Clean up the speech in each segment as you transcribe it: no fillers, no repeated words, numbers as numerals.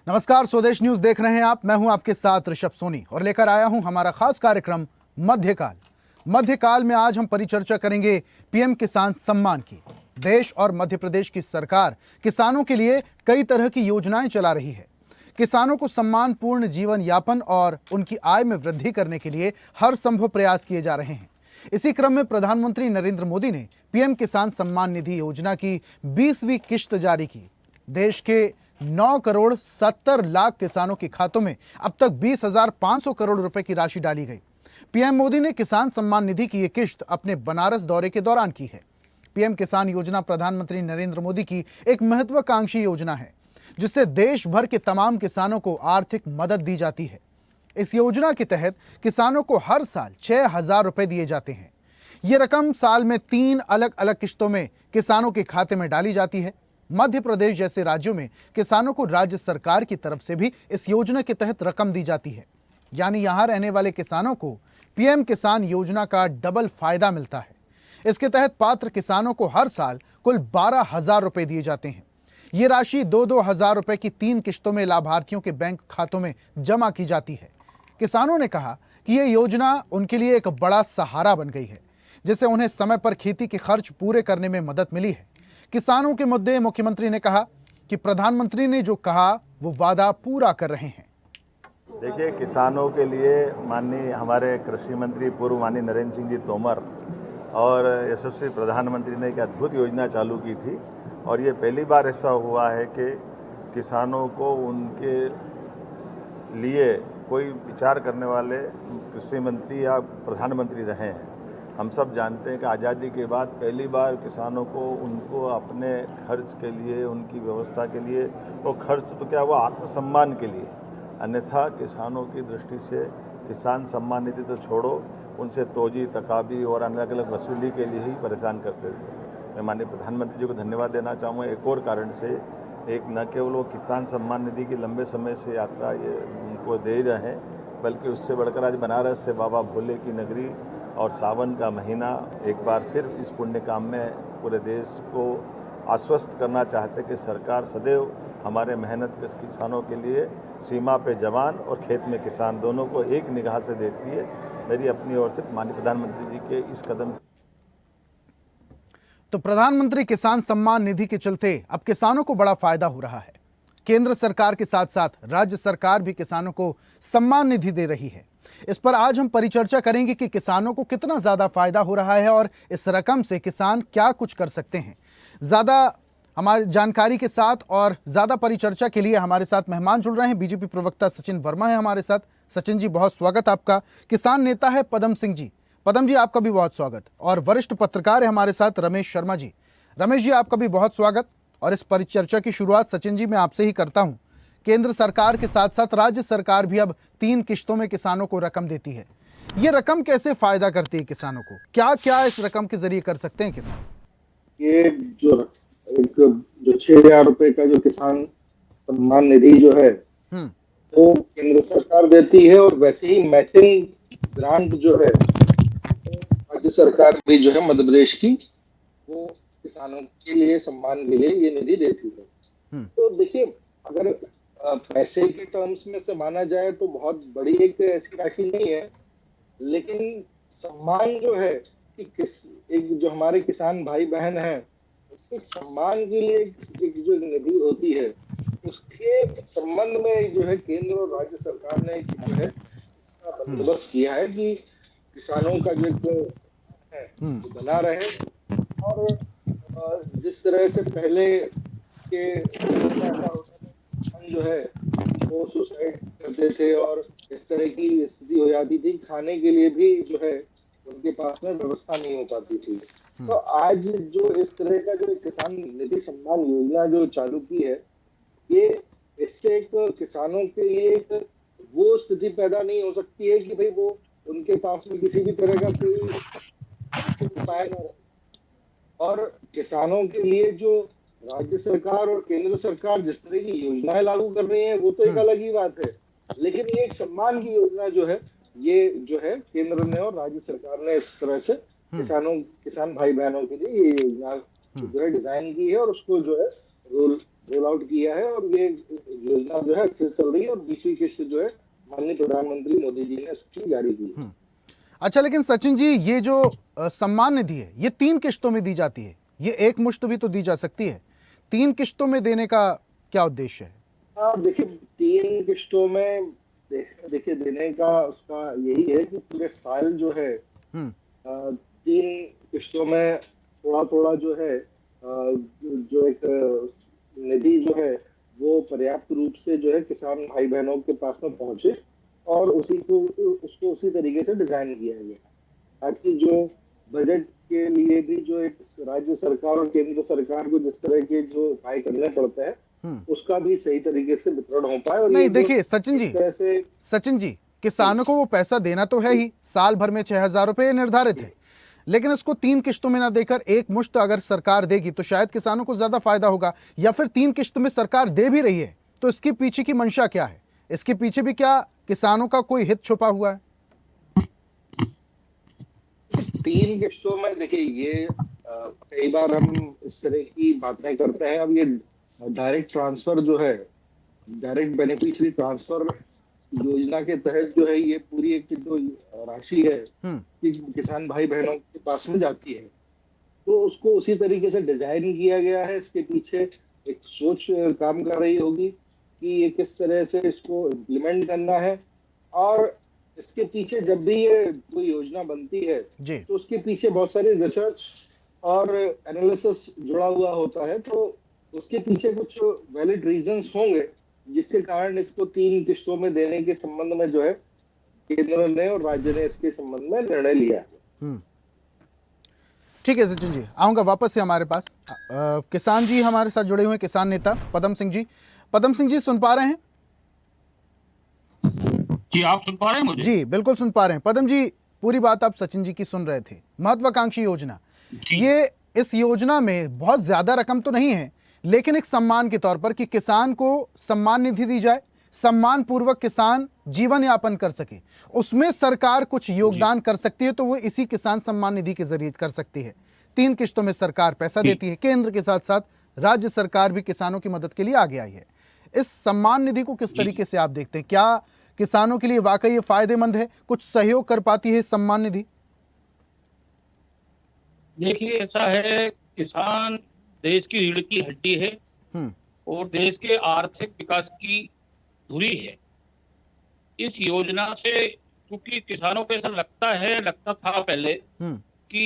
नमस्कार, स्वदेश न्यूज देख रहे हैं आप। मैं हूं आपके साथ ऋषभ सोनी और लेकर आया हूं हमारा खास कार्यक्रम मध्यकाल। मध्यकाल में आज हम परिचर्चा करेंगे पीएम किसान सम्मान की। देश और मध्य प्रदेश की सरकार किसानों के लिए कई तरह की योजनाएं चला रही है। किसानों को सम्मानपूर्ण जीवन यापन और उनकी आय में वृद्धि करने के लिए हर संभव प्रयास किए जा रहे हैं। इसी क्रम में प्रधानमंत्री नरेंद्र मोदी ने पीएम किसान सम्मान निधि योजना की 20वीं किश्त जारी की। देश के 9 करोड़ 70 लाख किसानों के खातों में अब तक 20,500 करोड़ रुपए की राशि डाली गई। पीएम मोदी ने किसान सम्मान निधि की ये किश्त अपने बनारस दौरे के दौरान की है। पीएम किसान योजना प्रधानमंत्री नरेंद्र मोदी की एक महत्वाकांक्षी योजना है, जिससे देश भर के तमाम किसानों को आर्थिक मदद दी जाती है। इस योजना के तहत किसानों को हर साल 6,000 रुपए दिए जाते हैं। ये रकम साल में 3 अलग अलग किश्तों में किसानों के खाते में डाली जाती है। मध्य प्रदेश जैसे राज्यों में किसानों को राज्य सरकार की तरफ से भी इस योजना के तहत रकम दी जाती है। यानी यहां रहने वाले किसानों को पीएम किसान योजना का डबल फायदा मिलता है। इसके तहत पात्र किसानों को हर साल कुल 12,000 रुपए दिए जाते हैं। ये राशि 2-2 हजार रुपए की 3 किश्तों में लाभार्थियों के बैंक खातों में जमा की जाती है। किसानों ने कहा कि ये योजना उनके लिए एक बड़ा सहारा बन गई है, जिससे उन्हें समय पर खेती के खर्च पूरे करने में मदद मिली है। किसानों के मुद्दे मुख्यमंत्री ने कहा कि प्रधानमंत्री ने जो कहा वो वादा पूरा कर रहे हैं। देखिए, किसानों के लिए माननीय हमारे कृषि मंत्री पूर्व माननीय नरेंद्र सिंह जी तोमर और यशस्वी प्रधानमंत्री ने एक अद्भुत योजना चालू की थी और ये पहली बार ऐसा हुआ है कि किसानों को उनके लिए कोई विचार करने वाले कृषि मंत्री या प्रधानमंत्री रहे हैं। हम सब जानते हैं कि आज़ादी के बाद पहली बार किसानों को उनको अपने खर्च के लिए, उनकी व्यवस्था के लिए, वो खर्च तो क्या, वो आत्मसम्मान के लिए, अन्यथा किसानों की दृष्टि से किसान सम्मान निधि तो छोड़ो, उनसे तोजी तकाबी और अलग अलग वसूली के लिए ही परेशान करते थे। मैं माननीय प्रधानमंत्री जी को धन्यवाद देना चाहूँगा एक और कारण से। एक, न केवल वो किसान सम्मान निधि की लंबे समय से यात्रा ये उनको दे रहे हैं, बल्कि उससे बढ़कर आज बनारस से बाबा भोले की नगरी और सावन का महीना एक बार फिर इस पुण्य काम में पूरे देश को आश्वस्त करना चाहते कि सरकार सदैव हमारे मेहनत के किसानों के लिए सीमा पे जवान और खेत में किसान दोनों को एक निगाह से देखती है। मेरी अपनी ओर से माननीय प्रधानमंत्री जी के इस कदम। तो प्रधानमंत्री किसान सम्मान निधि के चलते अब किसानों को बड़ा फायदा हो रहा है। केंद्र सरकार के साथ साथ राज्य सरकार भी किसानों को सम्मान निधि दे रही है। इस पर आज हम परिचर्चा करेंगे कि किसानों को कितना ज्यादा फायदा हो रहा है और इस रकम से किसान क्या कुछ कर सकते हैं। ज्यादा हमारी जानकारी के साथ और ज्यादा परिचर्चा के लिए हमारे साथ मेहमान जुड़ रहे हैं। बीजेपी प्रवक्ता सचिन वर्मा है हमारे साथ। सचिन जी, बहुत स्वागत आपका। किसान नेता है पदम सिंह जी। पदम जी, आपका भी बहुत स्वागत। और वरिष्ठ पत्रकार है हमारे साथ रमेश शर्मा जी। रमेश जी, आपका भी बहुत स्वागत। और इस परिचर्चा की शुरुआत सचिन जी मैं आपसे ही करता हूं। केंद्र सरकार के साथ साथ राज्य सरकार भी अब 3 किश्तों में किसानों को रकम देती है। ये रकम कैसे फायदा करती है किसानों को? क्या क्या इस रकम के जरिए कर सकते हैं किसान? ये जो 6,000 रुपए का जो किसान सम्मान निधि जो है वो केंद्र सरकार देती है, और वैसे ही मैचिंग ग्रांट जो है राज्य सरकार भी जो है मध्य प्रदेश की, वो किसानों के लिए सम्मान के लिए ये निधि देती है। तो देखिए, अगर पैसे के टर्म्स में से माना जाए तो बहुत बड़ी एक ऐसी राशि नहीं है, लेकिन सम्मान जो है कि एक जो हमारे किसान भाई बहन हैं उसके सम्मान के लिए एक जो निधि होती है, उसके संबंध में जो है केंद्र और राज्य सरकार ने जो है इसका बंदोबस्त किया है कि किसानों का जो है वो बना रहे। और जिस तरह से पहले के जो है वो सुसाइड करते थे और इस तरह की स्थिति हो जाती थी, खाने के लिए भी जो है उनके पास में व्यवस्था नहीं हो पाती थी। तो आज जो इस तरह का जो किसान निधि सम्मान योजना जो चालू की है, ये इससे एक किसानों के लिए एक वो स्थिति पैदा नहीं हो सकती है कि भाई वो उनके पास में किसी भी तरह का कोई उपाय न रहे। और किसानों के लिए जो राज्य सरकार और केंद्र सरकार जिस तरह की योजनाएं लागू कर रही हैं वो तो एक अलग ही बात है, लेकिन ये एक सम्मान की योजना जो है, ये जो है केंद्र ने और राज्य सरकार ने इस तरह से किसान भाई बहनों के लिए ये योजना जो है डिजाइन की है और उसको जो है रोल रोल आउट किया है और ये योजना जो है अच्छे से चल रही है और 20वीं किस्त जो है माननीय प्रधानमंत्री मोदी जी ने उसकी जारी की है। अच्छा, लेकिन सचिन जी, ये जो सम्मान निधि है ये 3 किश्तों में दी जाती है, ये एक मुश्त भी तो दी जा सकती है। 3 किश्तों में देने का क्या उद्देश्य है? देखिए 3 किस्तों में देखिए देने का उसका यही है कि पूरे साल जो है 3 किस्तों में थोड़ा थोड़ा जो है जो एक निधि जो है वो पर्याप्त रूप से जो है किसान भाई बहनों के पास में पहुंचे और उसको उसी तरीके से डिजाइन किया गया ताकि जो बजट के लिए भी जो एक राज्य सरकार और केंद्र सरकार को जिस तरह के जो उपाय करने पड़ते हैं उसका भी सही तरीके से वितरण हो पाए। और नहीं, देखिए सचिन जी, किसानों को वो पैसा देना तो है ही, साल भर में 6,000 रुपए निर्धारित है, लेकिन इसको 3 किश्तों में ना देकर एक मुश्त अगर सरकार देगी तो शायद किसानों को ज्यादा फायदा होगा। या फिर 3 किश्त में सरकार दे भी रही है तो इसके पीछे की मंशा क्या है? इसके पीछे भी क्या किसानों का कोई हित छुपा हुआ है? 3 किस्तों में देखिए ये कई बार हम इस तरह की बातें करते हैं। अब ये डायरेक्ट ट्रांसफर जो है, डायरेक्ट बेनिफिशियरी ट्रांसफर योजना के तहत जो है ये पूरी एक जो राशि है कि किसान भाई बहनों के पास में जाती है तो उसको उसी तरीके से डिजाइन किया गया है। इसके पीछे एक सोच काम कर रही होगी कि ये किस तरह से इसको इम्प्लीमेंट करना है और इसके पीछे जब भी ये कोई योजना बनती है तो उसके पीछे बहुत सारी रिसर्च और एनालिसिस जुड़ा हुआ होता है। तो उसके पीछे कुछ वैलिड रीजंस होंगे जिसके कारण इसको 3 किस्तों में देने के संबंध में जो है केंद्र ने और राज्य ने इसके संबंध में निर्णय लिया है। ठीक है सचिन जी, आऊंगा वापस से हमारे पास। किसान जी हमारे साथ जुड़े हुए हैं, किसान नेता पदम सिंह जी। पदम सिंह जी, सुन पा रहे हैं? जी, आप सुन पा रहे हैं मुझे? जी बिल्कुल सुन पा रहे हैं। पदम जी, पूरी बात आप सचिन जी की सुन रहे थे। महत्वाकांक्षी योजना, ये इस योजना में बहुत ज्यादा रकम तो नहीं है, लेकिन एक सम्मान के तौर पर कि किसान को सम्मान निधि दी जाए, सम्मान पूर्वक किसान जीवन यापन कर सके, उसमें सरकार कुछ योगदान कर सकती है तो वो इसी किसान सम्मान निधि के जरिए कर सकती है। 3 किस्तों में सरकार पैसा देती है, केंद्र के साथ साथ राज्य सरकार भी किसानों की मदद के लिए आगे आई है। इस सम्मान निधि को किस तरीके से आप देखते हैं? क्या किसानों के लिए वाकई ये फायदेमंद है? कुछ सहयोग कर पाती है सम्मान निधि? देखिए, ऐसा है, किसान देश की रीढ़ की हड्डी है और देश के आर्थिक विकास की धुरी है। इस योजना से क्योंकि किसानों को ऐसा लगता था पहले कि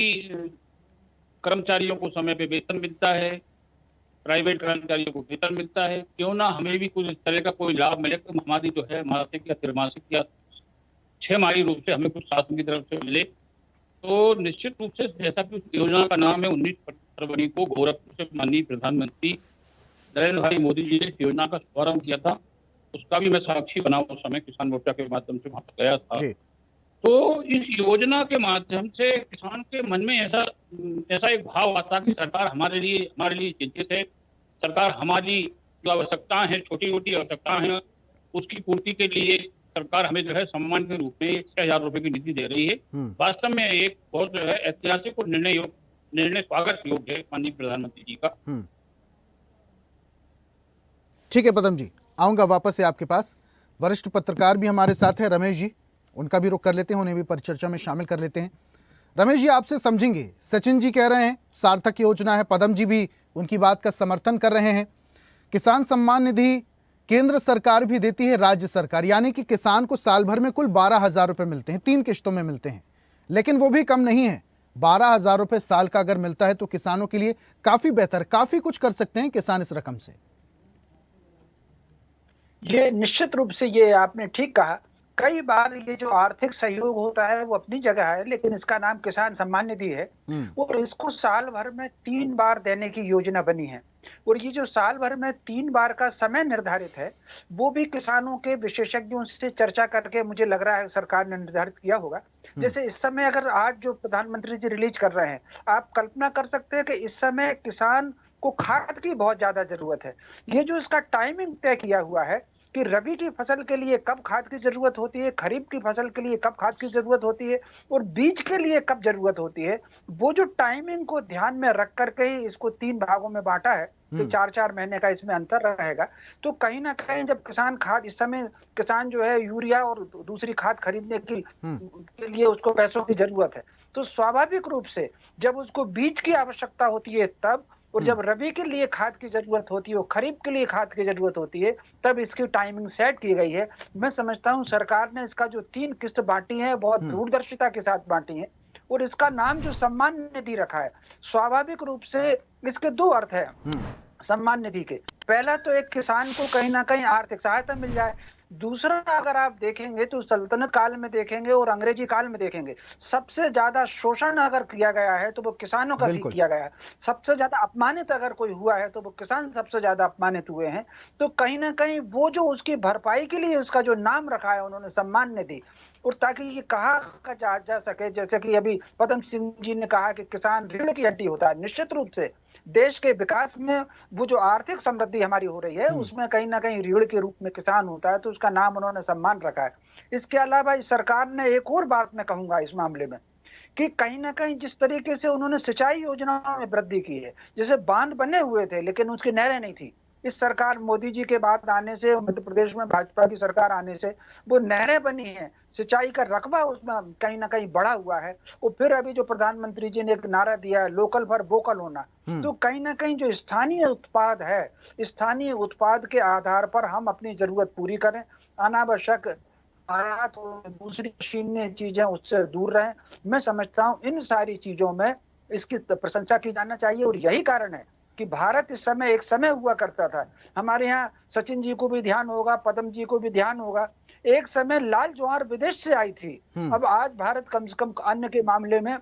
कर्मचारियों को समय पे वेतन मिलता है, प्राइवेट कर्मचारियों को वेतन मिलता है, क्यों ना हमें भी कुछ इस तरह का कोई लाभ मिले तो हमारी जो है मासिक या त्रैमासिक या 6 माही रूप से हमें कुछ शासन की तरफ से मिले। तो निश्चित रूप से जैसा कि उस योजना का नाम है, 19 फरवरी को गोरखपुर से माननीय प्रधानमंत्री नरेंद्र भाई मोदी जी ने इस योजना का शुभारंभ किया था। उसका भी मैं साक्षी बना उस समय किसान मोर्चा के माध्यम से वहां पर गया था। तो इस योजना के माध्यम से किसान के मन में ऐसा एक भाव आता कि सरकार हमारे लिए चिंतित है, सरकार हमारी जो आवश्यकताएं हैं, छोटी छोटी आवश्यकताएं हैं, उसकी पूर्ति के लिए सरकार हमें जो है सम्मान के रूप में 6,000 रुपए की निधि दे रही है। वास्तव में एक बहुत जो है ऐतिहासिक और निर्णय स्वागत योग्य है माननीय प्रधानमंत्री जी का। ठीक है पदम जी, आऊंगा वापस से आपके पास। वरिष्ठ पत्रकार भी हमारे साथ है, रमेश जी, उनका भी रुख कर लेते हैं, उन्हें भी परिचर्चा में शामिल कर लेते हैं। रमेश जी, आपसे समझेंगे, सचिन जी कह रहे हैं सार्थक योजना है, पदम जी भी उनकी बात का समर्थन कर रहे हैं। किसान सम्मान निधि केंद्र सरकार भी देती है, राज्य सरकार, यानी कि किसान को साल भर में कुल 12,000 रुपए मिलते हैं, 3 किश्तों में मिलते हैं, लेकिन वो भी कम नहीं है। 12,000 रुपए साल का अगर मिलता है तो किसानों के लिए काफी बेहतर, काफी कुछ कर सकते हैं किसान इस रकम से। ये निश्चित रूप से ये आपने ठीक कहा। कई बार ये जो आर्थिक सहयोग होता है वो अपनी जगह है, लेकिन इसका नाम किसान सम्मान निधि है और इसको साल भर में 3 बार देने की योजना बनी है। और ये जो साल भर में 3 बार का समय निर्धारित है वो भी किसानों के विशेषज्ञों से चर्चा करके मुझे लग रहा है सरकार ने निर्धारित किया होगा। जैसे इस समय अगर आज जो प्रधानमंत्री जी रिलीज कर रहे हैं, आप कल्पना कर सकते हैं कि इस समय किसान को खाद की बहुत ज्यादा जरूरत है। ये जो इसका टाइमिंग तय किया हुआ है कि रबी की फसल के लिए कब खाद की जरूरत होती है, खरीफ की फसल के लिए कब खाद की जरूरत होती है और बीज के लिए कब जरूरत होती है, वो जो टाइमिंग को ध्यान में रख करके ही इसको 3 भागों में बांटा है कि 4-4 महीने का इसमें अंतर रहेगा। तो कहीं ना कहीं जब किसान खाद, इस समय किसान जो है यूरिया और दूसरी खाद खरीदने के लिए उसको पैसों की जरूरत है, तो स्वाभाविक रूप से जब उसको बीज की आवश्यकता होती है तब, और जब रबी के लिए खाद की जरूरत होती है और खरीफ के लिए खाद की जरूरत होती है, तब इसकी टाइमिंग सेट की गई है। मैं समझता हूं सरकार ने इसका जो 3 किस्त बांटी है बहुत दूरदर्शिता के साथ बांटी है, और इसका नाम जो सम्मान निधि रखा है, स्वाभाविक रूप से इसके 2 अर्थ है सम्मान निधि के। पहला तो एक किसान को कहीं ना कहीं आर्थिक सहायता मिल जाए, दूसरा अगर आप देखेंगे तो सल्तनत काल में देखेंगे और अंग्रेजी काल में देखेंगे, सबसे ज्यादा शोषण अगर किया गया है तो वो किसानों का किया गया है। सबसे ज्यादा अपमानित अगर कोई हुआ है तो वो किसान सबसे ज्यादा अपमानित हुए हैं। तो कहीं ना कहीं वो जो उसकी भरपाई के लिए उसका जो नाम रखा है उन्होंने सम्मान निधि, और ताकि ये कहा जा सके, जैसे कि अभी पद्म सिंह जी ने कहा कि किसान रीढ़ की हड्डी होता है, निश्चित रूप से देश के विकास में वो जो आर्थिक समृद्धि हमारी हो रही है उसमें कहीं ना कहीं रीढ़ के रूप में किसान होता है, तो उसका नाम उन्होंने सम्मान रखा है। इसके अलावा इस सरकार ने एक और बात मैं कहूंगा इस मामले में, कि कहीं ना कहीं जिस तरीके से उन्होंने सिंचाई योजनाओं में वृद्धि की है, जैसे बांध बने हुए थे लेकिन उसकी नहरें नहीं थी, इस सरकार मोदी जी के बाद आने से, मध्य प्रदेश में भाजपा की सरकार आने से वो नहरें बनी हैं, सिंचाई का रकबा उसमें कहीं ना कहीं बढ़ा हुआ है। और फिर अभी जो प्रधानमंत्री जी ने एक नारा दिया है लोकल फॉर वोकल होना, तो कहीं ना कहीं जो स्थानीय उत्पाद है, स्थानीय उत्पाद के आधार पर हम अपनी जरूरत पूरी करें, अनावश्यक आयात और दूसरी मशीनी चीजें उससे दूर रहें। मैं समझता हूँ इन सारी चीजों में इसकी प्रशंसा की जाना चाहिए, और यही कारण है कि भारत इस समय, एक समय हुआ करता था, हमारे यहाँ सचिन जी को भी ध्यान होगा, पद्म जी को भी ध्यान होगा, एक समय लाल ज्वार विदेश से आई थी। अब आज भारत कम से कम अन्न के मामले में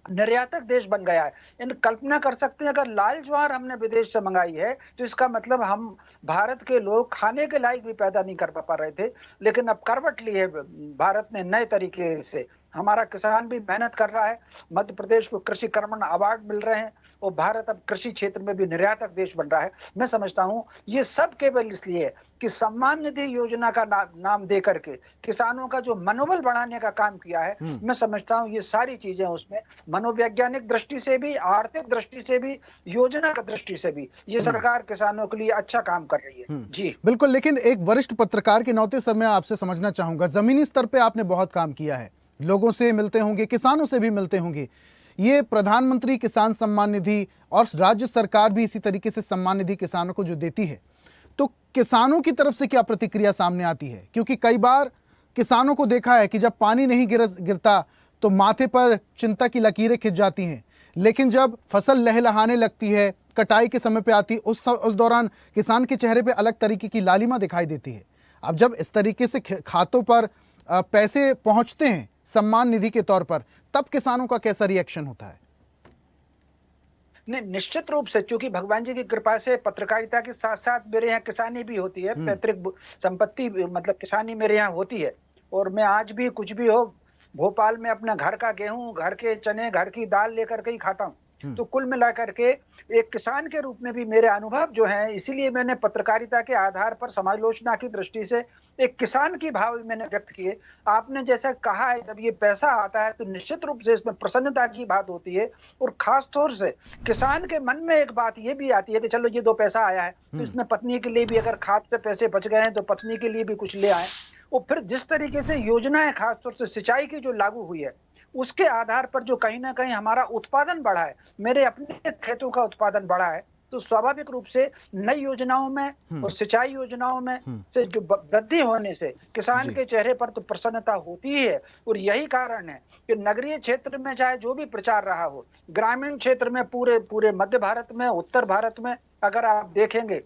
निर्यातक देश बन गया है। इन कल्पना कर सकते हैं अगर लाल ज्वार हमने विदेश से मंगाई है तो इसका मतलब हम भारत के लोग खाने के लायक भी पैदा नहीं कर पा रहे थे, लेकिन अब करवट ली है भारत ने नए तरीके से। हमारा किसान भी मेहनत कर रहा है, मध्य प्रदेश को कृषि कर्मण अवार्ड मिल रहे हैं और भारत अब कृषि क्षेत्र में भी निर्यातक देश बन रहा है। मैं समझता हूं ये सब केवल इसलिए कि सम्मान निधि योजना का नाम दे करके किसानों का जो मनोबल बढ़ाने का काम किया है, मैं समझता हूं ये सारी चीजें उसमें मनोवैज्ञानिक दृष्टि से भी, आर्थिक दृष्टि से भी, योजना की दृष्टि से भी ये सरकार किसानों के लिए अच्छा काम कर रही है। जी बिल्कुल, लेकिन एक वरिष्ठ पत्रकार के नाते सर मैं आपसे समझना चाहूंगा, जमीनी स्तर पे आपने बहुत काम किया है, लोगों से मिलते होंगे, किसानों से भी मिलते होंगे, ये प्रधानमंत्री किसान सम्मान निधि और राज्य सरकार भी इसी तरीके से सम्मान निधि किसानों को जो देती है, तो किसानों की तरफ से क्या प्रतिक्रिया सामने आती है? क्योंकि कई बार किसानों को देखा है कि जब पानी नहीं गिरता तो माथे पर चिंता की लकीरें खिंच जाती हैं, लेकिन जब फसल लहलहाने लगती है, कटाई के समय पे आती है, उस दौरान किसान के चेहरे पे अलग तरीके की लालिमा दिखाई देती है। अब जब इस तरीके से खातों पर पैसे पहुंचते हैं सम्मान निधि के तौर पर, तब किसानों का कैसा रिएक्शन होता है? नहीं, निश्चित रूप से, क्योंकि भगवान जी की कृपा से पत्रकारिता के साथ साथ मेरे यहाँ किसानी भी होती है, पैतृक संपत्ति मतलब किसानी मेरे यहाँ होती है। और मैं आज भी कुछ भी हो भोपाल में अपना घर का गेहूं, घर के चने, घर की दाल लेकर के ही खाता हूँ। तो कुल मिलाकर के एक किसान के रूप में भी मेरे अनुभव जो है, इसीलिए मैंने पत्रकारिता के आधार पर समालोचना की दृष्टि से एक किसान की भाव मैंने व्यक्त किए। आपने जैसा कहा है, जब ये पैसा आता है तो निश्चित रूप से इसमें प्रसन्नता की बात होती है, और खास तौर से किसान के मन में एक बात ये भी आती है कि चलो ये 2 पैसा आया है तो इसमें पत्नी के लिए भी अगर खाद से पैसे बच गए हैं तो पत्नी के लिए भी कुछ ले आए। और फिर जिस तरीके से योजनाएं खासतौर से सिंचाई की जो लागू हुई है, उसके आधार पर जो कहीं ना कहीं हमारा उत्पादन बढ़ा है, मेरे अपने खेतों का उत्पादन बढ़ा है, तो स्वाभाविक रूप से नई योजनाओं में और सिंचाई योजनाओं में से जो वृद्धि होने से किसान के चेहरे पर तो प्रसन्नता होती ही है। और यही कारण है कि नगरीय क्षेत्र में चाहे जो भी प्रचार रहा हो, ग्रामीण क्षेत्र में, पूरे मध्य भारत में, उत्तर भारत में अगर आप देखेंगे,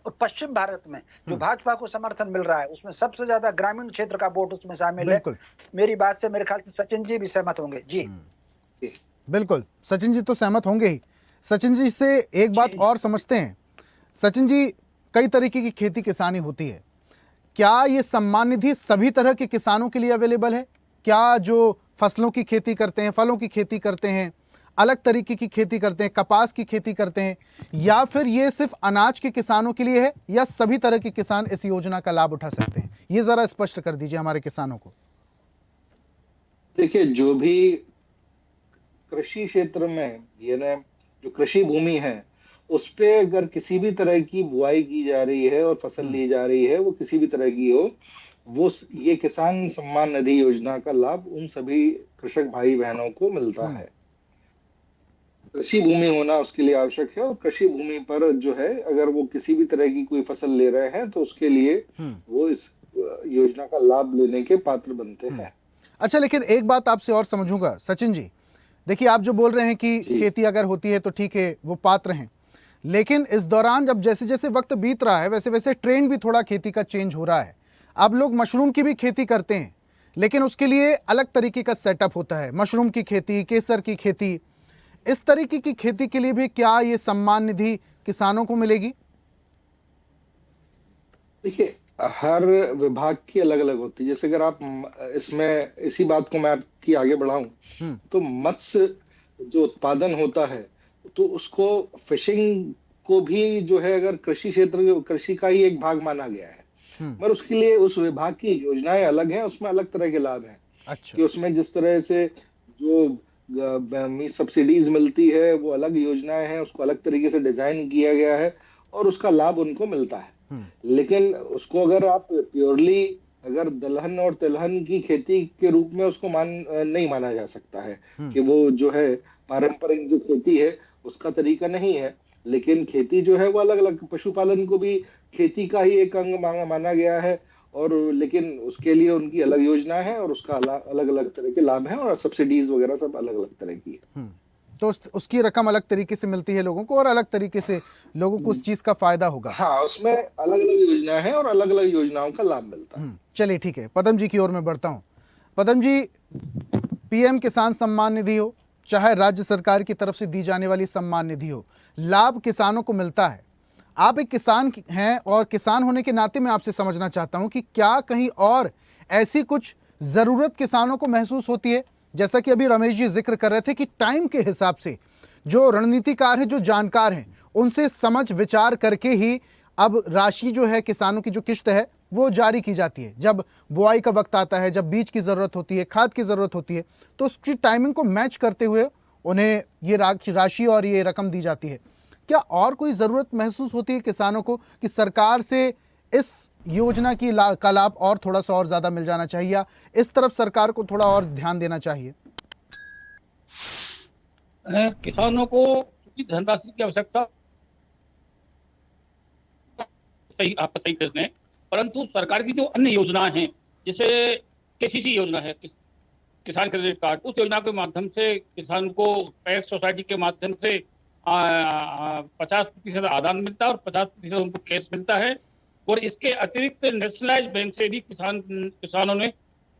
और पश्चिम भारत में जो भाजपा को समर्थन मिल रहा है उसमें सबसे ज्यादा ग्रामीण क्षेत्र का वोट उसमें शामिल है। मेरी बात से मेरे ख्याल से सचिन जी भी सहमत होंगे। जी बिल्कुल, सचिन जी तो सहमत होंगे ही। सचिन जी से एक बात और समझते हैं। सचिन जी, कई तरीके की खेती किसानी होती है, क्या ये सम्मान निधि सभी तरह के किसानों के लिए अवेलेबल है? क्या जो फसलों की खेती करते हैं, फलों की खेती करते हैं, अलग तरीके की खेती करते हैं, कपास की खेती करते हैं, या फिर ये सिर्फ अनाज के किसानों के लिए है, या सभी तरह के किसान इस योजना का लाभ उठा सकते हैं? ये जरा स्पष्ट कर दीजिए हमारे किसानों को। देखिए, जो भी कृषि क्षेत्र में ये ना जो कृषि भूमि है उस पे अगर किसी भी तरह की बुआई की जा रही है और फसल ली जा रही है, वो किसी भी तरह की हो, वो ये किसान सम्मान निधि योजना का लाभ उन सभी कृषक भाई बहनों को मिलता है। कृषि भूमि होना उसके लिए आवश्यक है, और कृषि भूमि पर जो है अगर वो किसी भी तरह की कोई फसल ले रहे हैं तो उसके लिए वो इस योजना का लाभ लेने के पात्र बनते हैं। अच्छा, लेकिन एक बात आपसे और समझूंगा सचिन जी, देखिए आप जो बोल रहे हैं कि खेती अगर होती है तो ठीक है, वो पात्र हैं, लेकिन इस दौरान जब जैसे जैसे वक्त बीत रहा है वैसे वैसे ट्रेंड भी थोड़ा खेती का चेंज हो रहा है। अब लोग मशरूम की भी खेती करते हैं, लेकिन उसके लिए अलग तरीके का सेटअप होता है, मशरूम की खेती, केसर की खेती। इस तरीके की खेती के लिए भी क्या ये सम्मान निधि किसानों को मिलेगी? देखिए, हर विभाग की अलग अलग होती है। जैसे अगर आप इसमें इसी बात को मैं आपकी आगे बढ़ाऊं तो मत्स्य जो उत्पादन होता है तो उसको फिशिंग को भी जो है अगर कृषि क्षेत्र कृषि का ही एक भाग माना गया है, मगर उसके लिए उस विभाग की योजनाएं अलग हैं, उसमें अलग तरह के लाभ हैं। अच्छा। कि उसमें जिस तरह से जो सब्सिडीज मिलती है वो अलग योजनाएं हैं, उसको अलग तरीके से डिजाइन किया गया है और उसका लाभ उनको मिलता है। लेकिन उसको अगर आप प्योरली अगर दलहन और तिलहन की खेती के रूप में उसको नहीं माना जा सकता है कि वो जो है पारंपरिक जो खेती है उसका तरीका नहीं है। लेकिन खेती जो है वो अलग अलग, पशुपालन को भी खेती का ही एक अंग माना गया है, और लेकिन उसके लिए उनकी अलग योजना है और उसका अलग अलग तरह के लाभ हैं, और सब्सिडीज वगैरह सब अलग अलग तरह की है। तो उसकी रकम अलग तरीके से मिलती है लोगों को, और अलग तरीके से लोगों को उस चीज का फायदा होगा। हाँ, उसमें अलग अलग योजना है और अलग अलग योजनाओं का लाभ मिलता है। चलिए ठीक है, पदम जी की ओर मैं बढ़ता हूं। पदम जी, पीएम किसान सम्मान निधि हो, चाहे राज्य सरकार की तरफ से दी जाने वाली सम्मान निधि हो, लाभ किसानों को मिलता है। आप एक किसान हैं और किसान होने के नाते मैं आपसे समझना चाहता हूं कि क्या कहीं और ऐसी कुछ ज़रूरत किसानों को महसूस होती है? जैसा कि अभी रमेश जी जिक्र कर रहे थे कि टाइम के हिसाब से जो रणनीतिकार हैं, जो जानकार हैं, उनसे समझ विचार करके ही अब राशि जो है किसानों की जो किश्त है वो जारी की जाती है। जब बुआई का वक्त आता है, जब बीज की ज़रूरत होती है, खाद की ज़रूरत होती है, तो उसकी टाइमिंग को मैच करते हुए उन्हें ये राशि और ये रकम दी जाती है। क्या और कोई ज़रूरत महसूस होती है किसानों को कि सरकार से इस योजना की का लाभ और थोड़ा सा और ज़्यादा मिल जाना चाहिए, या इस तरफ सरकार को थोड़ा और ध्यान देना चाहिए? किसानों को धनराशि की आवश्यकता सही, आप सही कहते हैं, परंतु सरकार की जो अन्य योजनाएं हैं, जैसे केसीसी योजना है, किसान क्रेडिट कार्ड, उस योजना के माध्यम से किसान को पैक्स सोसाइटी के माध्यम से 50% आदान मिलता है और 50% उनको कैश मिलता है। और इसके अतिरिक्त नेशनलाइज्ड बैंक से भी किसानों ने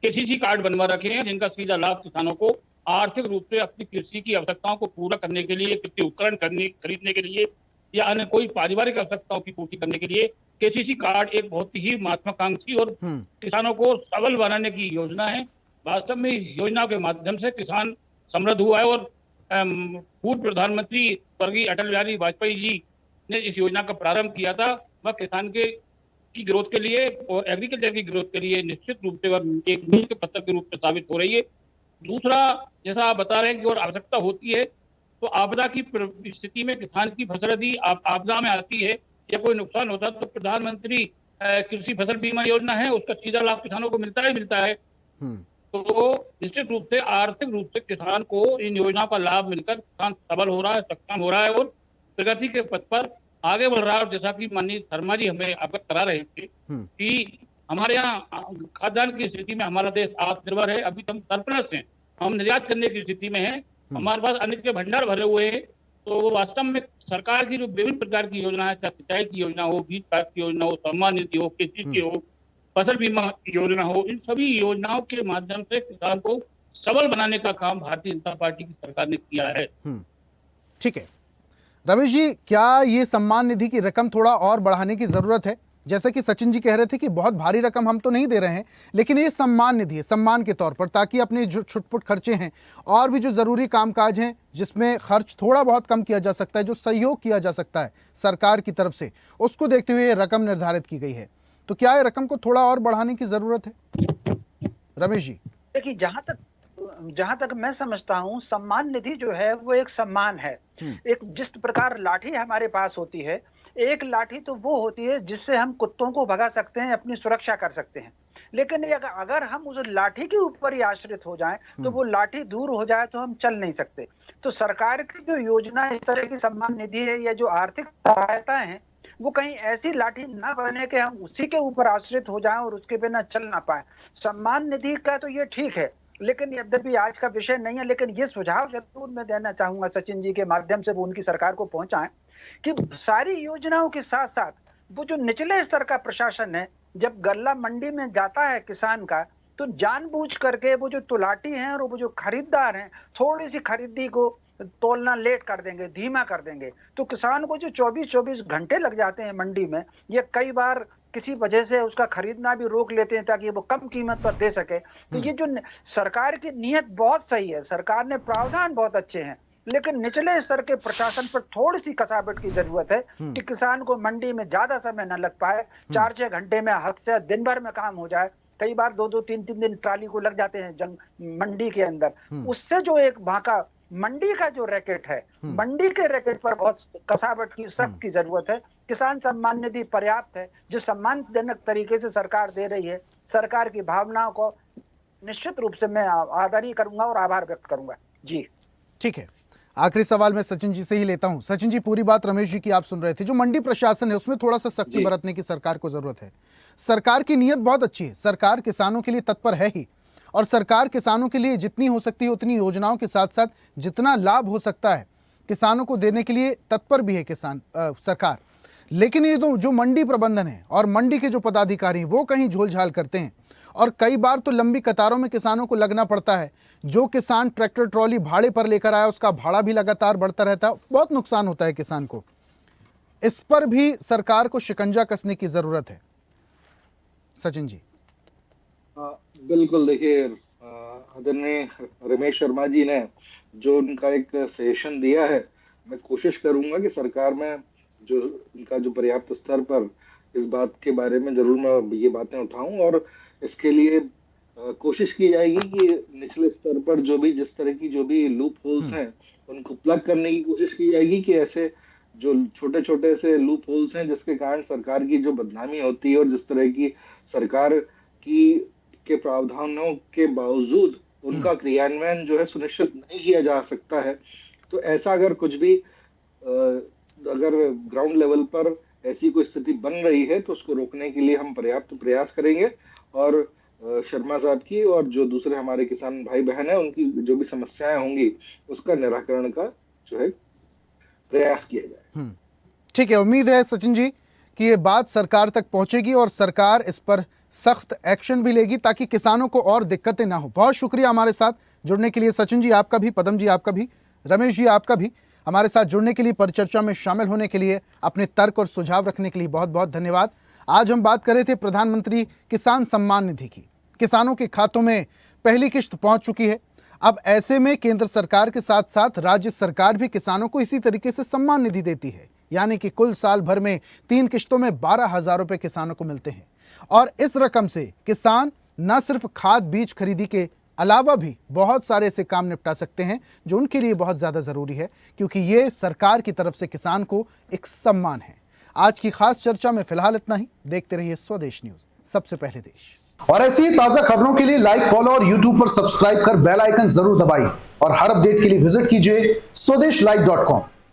केसीसी कार्ड बनवा रखे हैं, जिनका सीधा लाभ किसानों को आर्थिक रूप से अपनी कृषि की आवश्यकताओं को पूरा करने के लिए, कृषि उपकरण खरीदने के लिए, या अन्य कोई पारिवारिक आवश्यकताओं की पूर्ति करने के लिए केसीसी कार्ड एक बहुत ही महत्वाकांक्षी और किसानों को सबल बनाने की योजना है। वास्तव में योजना के माध्यम से किसान समृद्ध हुआ है, और पूर्व प्रधानमंत्री स्वर्गीय अटल बिहारी वाजपेयी जी ने इस योजना का प्रारंभ किया था। वह किसान की ग्रोथ के लिए और एग्रीकल्चर की ग्रोथ के लिए निश्चित रूप से वह एक मील के पत्थर के रूप में साबित हो रही है। दूसरा, जैसा आप बता रहे हैं कि और आवश्यकता होती है, तो आपदा की स्थिति में किसान की फसल यदि आपदा में आती है या कोई नुकसान होता है तो प्रधानमंत्री कृषि फसल बीमा योजना है, उसका सीधा लाभ किसानों को मिलता है। तो निश्चित रूप से आर्थिक रूप से किसान को इन योजनाओं का लाभ मिलकर किसान सबल हो रहा है, सक्षम हो रहा है और प्रगति के पथ पर आगे बढ़ रहा है। जैसा कि माननीय शर्मा जी हमें अवगत करा रहे थे कि हमारे यहाँ खाद्यान्न की स्थिति में हमारा देश आत्मनिर्भर है, अभी हम सरप्लस हैं, हम निर्यात करने की स्थिति में हैं, हमारे पास अन्न के भंडार भरे हुए हैं। तो वास्तव में सरकार की जो विभिन्न प्रकार की योजना है, चाहे सिंचाई की योजना हो, बीज पैक की योजना हो, सम्मान निधि हो, कृषि हो, फसल बीमा योजना हो, इन सभी योजनाओं के माध्यम से किसान को सबल बनाने का काम भारतीय जनता पार्टी की सरकार ने किया है। ठीक है रमेश जी, क्या ये सम्मान निधि की रकम थोड़ा और बढ़ाने की जरूरत है? जैसा कि सचिन जी कह रहे थे कि बहुत भारी रकम हम तो नहीं दे रहे हैं, लेकिन ये सम्मान निधि है, सम्मान के तौर पर, ताकि अपने जो छुटपुट खर्चे हैं और भी जो ज़रूरी कामकाज हैं जिसमें खर्च थोड़ा बहुत कम किया जा सकता है, जो सहयोग किया जा सकता है सरकार की तरफ से, उसको देखते हुए ये रकम निर्धारित की गई है। तो क्या ये रकम को थोड़ा और बढ़ाने की ज़रूरत है रमेश जी? देखिए, जहां तक मैं समझता हूं, सम्मान निधि जो है वो एक सम्मान है। एक जिस प्रकार लाठी हमारे पास होती है, एक लाठी तो वो होती है जिससे हम कुत्तों को भगा सकते हैं, अपनी सुरक्षा कर सकते हैं। लेकिन अगर हम उस लाठी के ऊपर ही आश्रित हो जाएं, तो वो लाठी दूर हो जाए तो हम चल नहीं सकते। तो सरकार की जो योजना इस तरह की सम्मान निधि है, या जो आर्थिक सहायताएं हैं, वो कहीं ऐसी लाठी ना बने कि हम उसी के ऊपर आश्रित हो जाएं और उसके बिना चल ना पाए। सम्मान निधि का तो ये ठीक है, लेकिन यद्यपि आज का विषय नहीं है, लेकिन ये सुझाव जरूर मैं देना चाहूंगा सचिन जी के माध्यम से, वो उनकी सरकार को पहुंचाएं कि सारी योजनाओं के साथ साथ वो जो निचले स्तर का प्रशासन है, जब गल्ला मंडी में जाता है किसान का, तो जानबूझ करके वो जो तुलाटी हैं और वो जो खरीदार हैं, थोड़ी सी खरीदी को तोलना लेट कर देंगे, धीमा कर देंगे, तो किसान को जो 24-24 घंटे लग जाते हैं मंडी में, ये कई बार किसी वजह से उसका खरीदना भी रोक लेते हैं ताकि वो कम कीमत पर दे सके। तो ये जो सरकार की नीयत बहुत सही है, सरकार ने प्रावधान बहुत अच्छे हैं, लेकिन निचले स्तर के प्रशासन पर थोड़ी सी कसावट की जरूरत है कि किसान को मंडी में ज्यादा समय न लग पाए, 4-6 घंटे में, हद से दिन भर में काम हो जाए। कई बार 2-2, 3-3 दिन ट्राली को लग जाते हैं मंडी के अंदर। उससे जो एक वहां का मंडी का जो रैकेट है, मंडी के रैकेट पर बहुत कसावट की, सख्त की जरूरत है। किसान सम्मान निधि पर्याप्त है, जो सम्मानजनक तरीके से सरकार दे रही है। सरकार की भावनाओं को निश्चित रूप से मैं आदर ही करूंगा और आभार व्यक्त करूंगा। जी ठीक है, आखिरी सवाल मैं सचिन जी से ही लेता हूं। सचिन जी, पूरी बात रमेश जी की आप सुन रहे थे। जो मंडी प्रशासन है उसमें थोड़ा सा सख्ती बरतने की सरकार को जरूरत है। सरकार की नीयत बहुत अच्छी है, सरकार किसानों के लिए तत्पर है ही, और सरकार किसानों के लिए जितनी हो सकती है उतनी योजनाओं के साथ साथ जितना लाभ हो सकता है किसानों को देने के लिए तत्पर भी है सरकार। लेकिन ये जो मंडी प्रबंधन है और मंडी के जो पदाधिकारी वो कहीं झोलझाल करते हैं, और कई बार तो लंबी कतारों में किसानों को लगना पड़ता है। जो किसान ट्रैक्टर ट्रॉली भाड़े पर लेकर आया उसका भाड़ा भी लगातार बढ़ता रहता है, बहुत नुकसान होता है किसान को। इस पर भी सरकार को शिकंजा कसने की जरूरत है। सचिन जी। बिल्कुल, देखिए आदरणीय रमेश शर्मा जी ने जो उनका एक सजेशन दिया है, मैं कोशिश करूंगा कि सरकार में जो उनका जो पर्याप्त स्तर पर इस बात के बारे में जरूर मैं ये बातें उठाऊं, और इसके लिए कोशिश की जाएगी कि निचले स्तर पर जो भी जिस तरह की जो भी लूप होल्स हैं उनको प्लग करने की कोशिश की जाएगी, कि ऐसे जो छोटे छोटे से लूप होल्स हैं जिसके कारण सरकार की जो बदनामी होती है और जिस तरह की सरकार की के प्रावधानों के बावजूद उनका क्रियान्वयन जो है सुनिश्चित नहीं किया जा सकता है, तो ऐसा अगर कुछ भी अगर ग्राउंड लेवल पर ऐसी कोई स्थिति बन रही है तो उसको रोकने के लिए हम पर्याप्त प्रयास करेंगे, और शर्मा साहब की और जो दूसरे हमारे किसान भाई बहन है उनकी जो भी समस्याएं होंगी उसका निराकरण का जो है प्रयास किया जाए। ठीक है, उम्मीद है सचिन जी कि ये बात सरकार तक पहुंचेगी और सरकार इस पर सख्त एक्शन भी लेगी ताकि किसानों को और दिक्कतें ना हो। बहुत शुक्रिया हमारे साथ जुड़ने के लिए सचिन जी, आपका भी, पदम जी आपका भी, रमेश जी आपका भी, हमारे साथ जुड़ने के लिए, परिचर्चा में शामिल होने के लिए, अपने तर्क और सुझाव रखने के लिए बहुत बहुत धन्यवाद। आज हम बात कर रहे थे प्रधानमंत्री किसान सम्मान निधि की। किसानों के खातों में पहली किश्त पहुंच चुकी है। अब ऐसे में केंद्र सरकार के साथ साथ राज्य सरकार भी किसानों को इसी तरीके से सम्मान निधि देती है, यानी कि कुल साल भर में 3 किश्तों में 12,000 रुपये किसानों को मिलते हैं। और इस रकम से किसान न सिर्फ खाद बीज खरीदी के अलावा भी बहुत सारे ऐसे काम निपटा सकते हैं जो उनके लिए बहुत ज़्यादा ज़रूरी है, क्योंकि ये सरकार की तरफ से किसान को एक सम्मान है। आज की खास चर्चा में फिलहाल इतना ही। देखते रहिए स्वदेश न्यूज़, सबसे पहले देश। और ऐसी ही ताज़ा खबरों के लिए लाइक, फॉलो और यूट्यूब पर सब्सक्राइब कर बेल आइकन जरूर दबाइए, और हर अपडेट के लिए विजिट कीजिए स्वदेशलाइव.com।